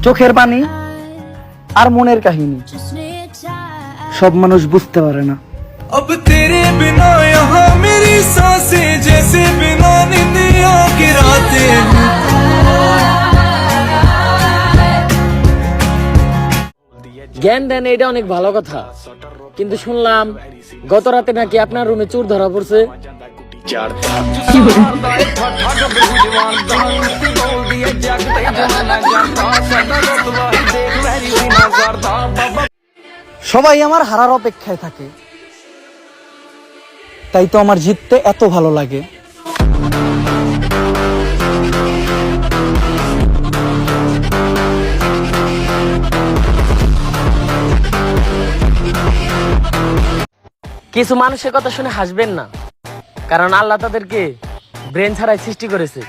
চোখের পানি আর মনের কাহিনী সব মানুষ বুঝতে পারে না। अब तेरे बिना यहाँ मेरी सांसें जैसे बिना निंदिया की रातें। জ্ঞান দেন এটা অনেক ভালো কথা, কিন্তু শুনলাম গত রাতে নাকি আপনার রুমে চোর ধরা পড়ছে। সবাই আমার হারার অপেক্ষায় থাকে, তাই তো আমার জিততে এত ভালো লাগে। কিছু মানুষের কথা শুনে হাসবেন না, কারণ আল্লাহ তাদেরকে ব্রেন ছাড়াই সৃষ্টি করেছে।